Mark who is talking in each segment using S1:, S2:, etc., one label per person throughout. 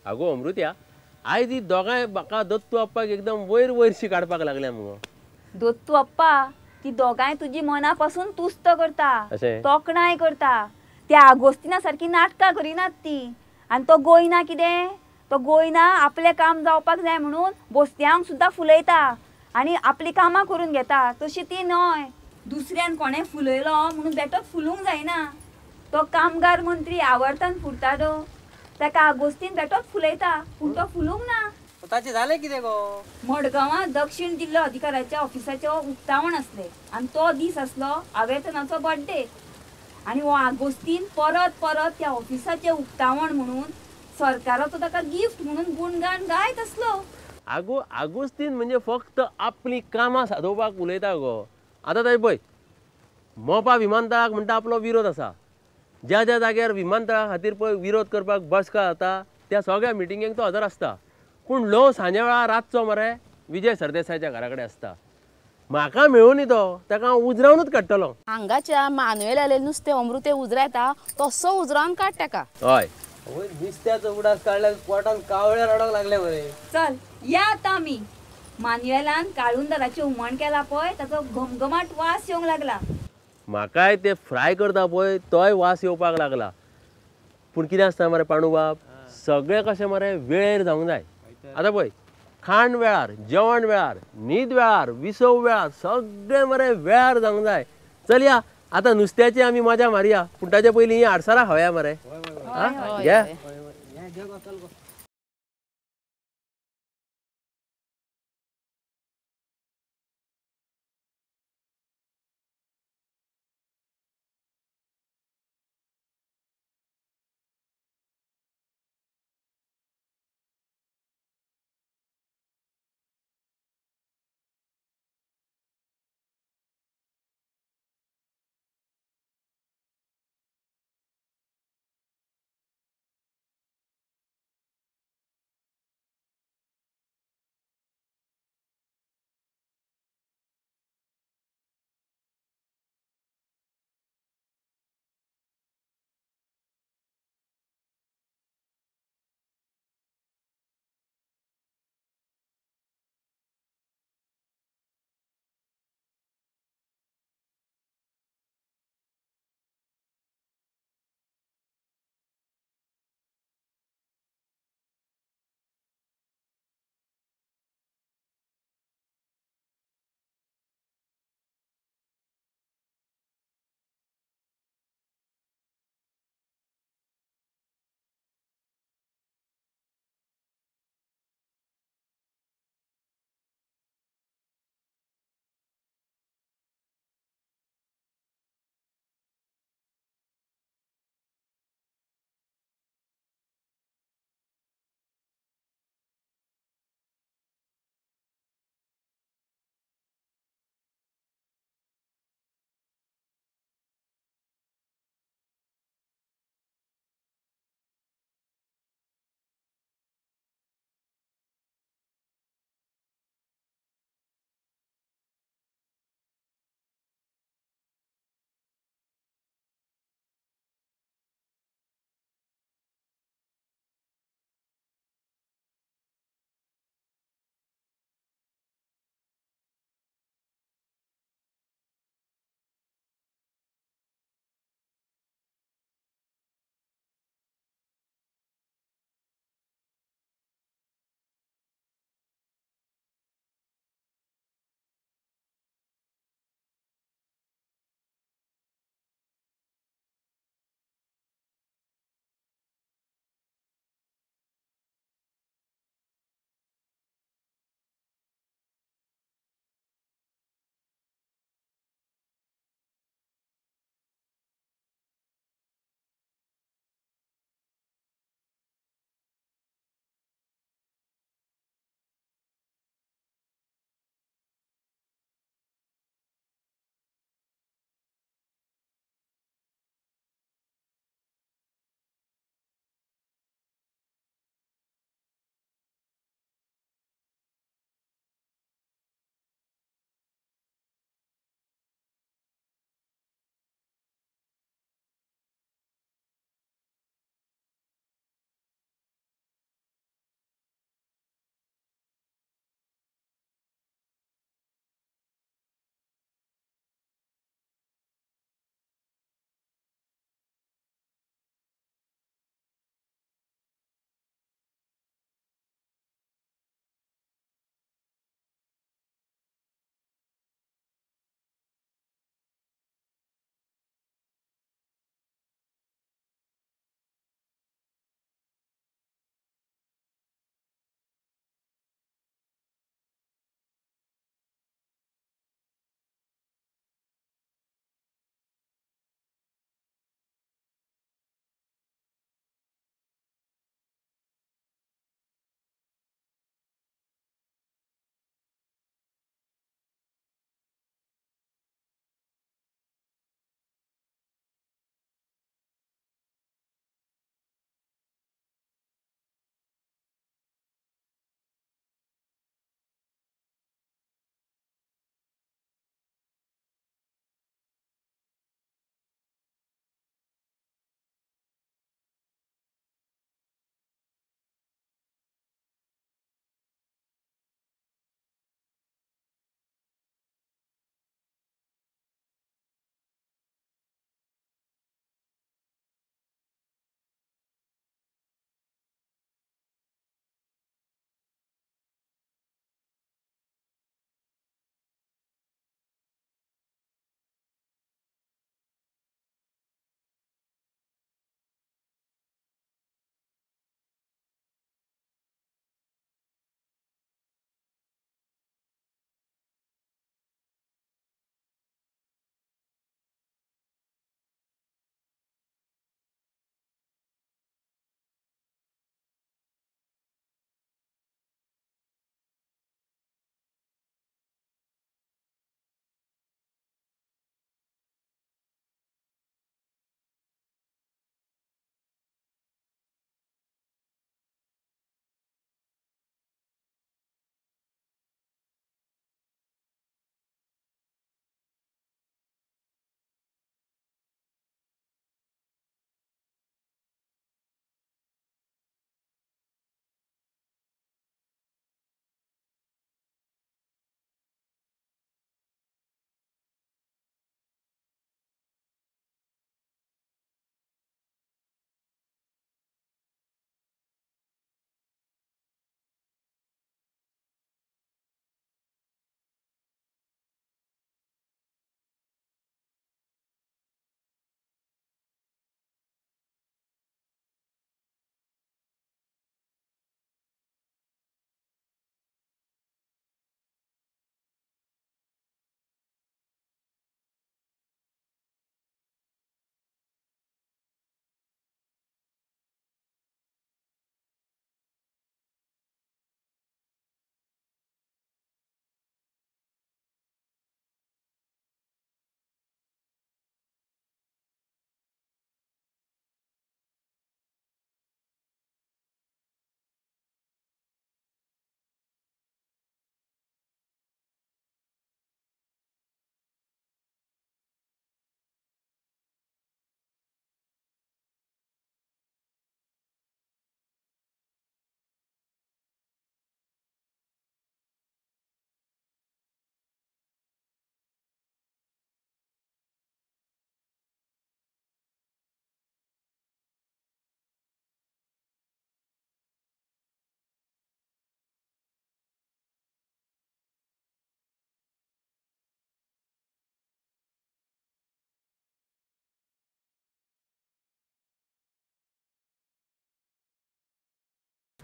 S1: आगो अमृत्या आयज ही दोगांय म्हाका दत्तू अप्पाक एकदम वयर वयरशी काडपाक लागल्या मुगो.
S2: दोत्तू अप्पा ती दोगांय तुजी मनापासून तुस्त करता,
S1: अशें?
S2: तोखणाय करता. त्या आगोस्तिना सारकी नाटकां करिनात ती. आनी तो गोयना कितें? तो गोयना आपलें काम जावपाक जाय म्हणून बोस्त्यांक सुद्दां फुलयता आनी आपलीं कामां करून घेता. तशी ती न्हय. दुसऱ्यान कोणें फुलयलो म्हणून बेठोच फुलूंक जायना. तो कामगार मंत्री आवर्तान फुडटालो. ताका आगोस्तीन बेठोच फुलयता पूण तो फुलूंक ना.
S3: ताचे जालें कितें गो?
S2: मडगांवां दक्षिण जिल्लो अधिकाऱ्याच्या ऑफिसाचें उक्तावण आसलें आनी तो दीस आसलो आवेतनाचो बर्थडे. आनी हो आगोस्तीन परत परत त्या ऑफिसाचें उक्तावण म्हणून सरकाराचो ताका गिफ्ट म्हणून गुणगान गायत आसलो.
S1: आगो आगोस्तीन म्हणजे फक्त आपलीं कामां सादोवपाक उलयता गो. आतां थंय पळय मोपा विमानतळाक म्हणटा आपलो विरोध आसा. ज्या ज्या जाग्यार विमानतळा खातीर पळय विरोध करपाक बसका जाता त्या सगळ्या मिटिंगेक तो हजर आसता. पूण लो सांजे वेळार रातचो मरे विजय सरदेसायच्या घरा कडेन आसता. म्हाका मेळूनी तो ताका हांव उजरावनूच काडटलो.
S4: हांगाच्या मानवेल आलेले नुस्तें अमृते उजरायता तसो उजरावन काड ताका.
S1: हय
S3: वयर नुस्त्याचो उडास काडल्यार पोटान कावळे रडोंक लागले मरे.
S2: चल या आतां आमी. मानवेलान काळुंदराचें हुमण केलां पळय ताचो घमघमाट वास येवंक लागला.
S1: म्हाकाय ते फ्राय करता पळय तोय वास येवपाक लागला. पूण कितें आसता मरे पांडू बाब, सगळें कशें मरे वेळेर जावंक जाय. आतां पळय खाण वेळार, जेवण वेळार, न्हीद वेळार, विसव वेळार सगळें मरे वेळार जावंक जाय. चल या आतां नुस्त्याची आमी मजा मारया पूण ताचे पयलीं आडसरां खावया मरे. घे.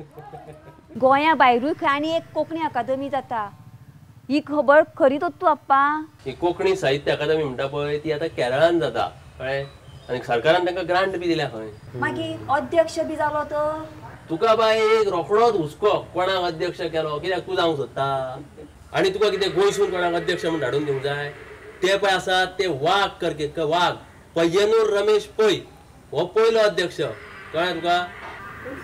S2: गोंया भायरूय खंय आनी एक कोंकणी अकादमी जाता ही खबर खरी तू आप्पा?
S1: ही कोंकणी साहित्य अकादमी म्हणटा पळय ती आता केरळान जाता कळ्ळें आनी सरकारान तांकां ग्रांट बी दिल्या खंय.
S2: मागीर अध्यक्ष बी जालो तर
S1: तुका बाय एक रोखडोच हुस्को कोणाक अध्यक्ष केलो कित्याक तूं जावंक सोदता आनी तुका कितें गोंयसून कोणाक अध्यक्ष म्हूण धाडून दिवंक जाय. ते पळय आसात ते वाघ करके वाघ पय्यनूर रमेश पै हो पयलो अध्यक्ष कळ्ळें तुका.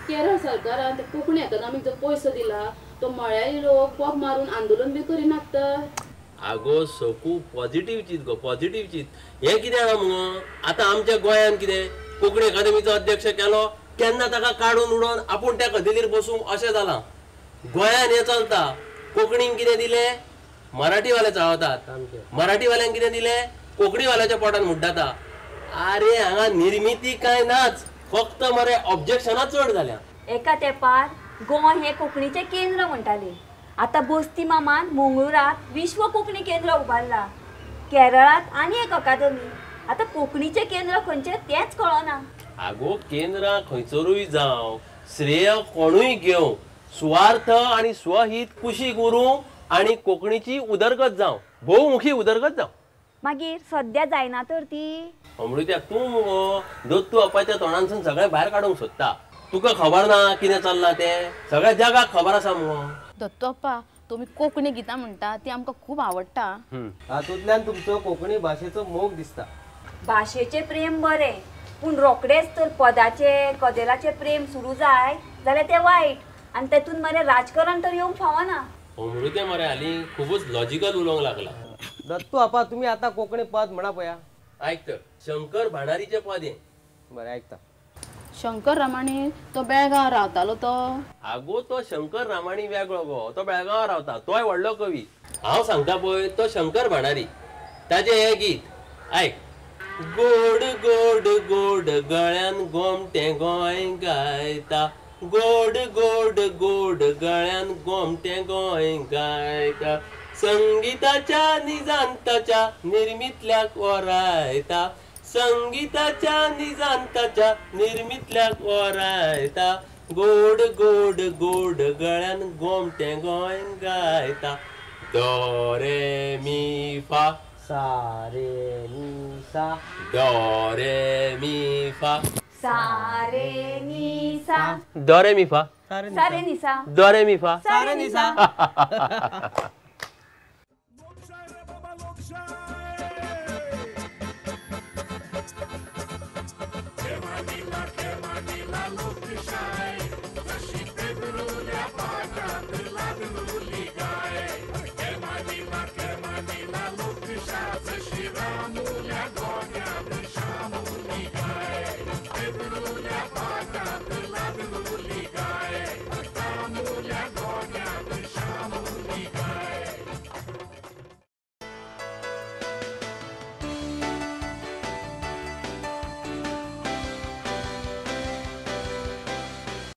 S4: केरळ सरकारान ते कोंकणी अकादमीक जो पयसो दिला तो मळ्याळी लोक पॉप मारून आंदोलन बी करिनात तर.
S1: आगो सकू पॉझिटिव्ह चित गो पॉझिटिव्ह चित. हे कितें आहा मुगो आतां आमच्या गोंयान कितें कोंकणी अकादमीचो अध्यक्ष केलो केन्ना ताका काडून उडोवन आपूण त्या गदिलीर बसूंक अशें जालां. गोंयान हें चलता. कोंकणीक कितें दिलें मराठीवाले चाळवतात मराठीवाल्यांक कितें दिलें कोंकणीवाल्याच्या पोटान मुड्डाता. अरे हांगा निर्मिती काय नाच फक्त मरे ऑब्जेक्शनां चड जाल्या.
S2: एका तेंपार गोंय हे कोंकणीचे केंद्र म्हणटाले. आतां बस्ती मामान मंगळुरात विश्व कोंकणी केंद्र उबारला. केरळात आनी एक अकादमी. आतां कोंकणीचे केंद्र खंयचे तेंच कळना.
S1: आगो केंद्र खंयसरूय जावं श्रेय कोणूय घेवं स्वार्थ आनी स्वहीत कुशीक उरूं आनी कोंकणीची उदरगत जावं भोवमुखी उदरगत जावं.
S2: मागीर सद्या जायना तर ती.
S1: अमृत्या तूं मुगो दोत्तू अप्पाच्या तोंडांसून सगळें भायर काडूंक सोदता. तुका खबर ना कितें चल्लां तें सगळ्या जगाक खबर आसा मुगो.
S4: दत्तू अप्पा तुम्ही कोंकणी गितां म्हणटा ती आमकां खूब आवडटा.
S3: हातूंतल्यान तुमचो कोंकणी भाशेचो मोग दिसता.
S2: भाशेचे प्रेम बरें पूण रोखडेच तर पदाचे कदेलाचे प्रेम सुरू जाय जाल्यार ते वायट आनी तेतून मरे राजकारण तर येवंक फावना.
S1: अमृत्या मरे हालीं खूबच लॉजिकल उलोवंक लागला.
S3: दत्तू आपा तुम्ही आता कोंकणी पद म्हणा पया.
S1: आयक तर शंकर भाणारीचे पद हें.
S3: बरें आयकता.
S4: शंकर रामाणी तो बेळगांव रावतालो तो.
S1: आगो तो शंकर रामाणी वेगळो गो तो बेळगांव रावता तोय व्हडलो कवी. हांव सांगता पळय तो शंकर भाणारी ताजें हें गीत आयक. गोड गोड गोड गळ्यान गोमटें गोंय गायता गोड गोड गोड गळ्यान गोमटें गोंय गायता संगीताच्या निजांताच्या निर्मितल्याक वरायता संगीताच्या निजांताच्या निर्मितल्याक वरायता गोड गोड गोड गळ्यान गोमटें गोंय गायता. दो रे मी फा
S3: सा रे नी सा
S1: दो रे मी फा
S2: सा रे नी सा
S1: दो रे मी फा
S2: सा रे नी सा
S1: दो रे मी फा
S2: सा रे नी सा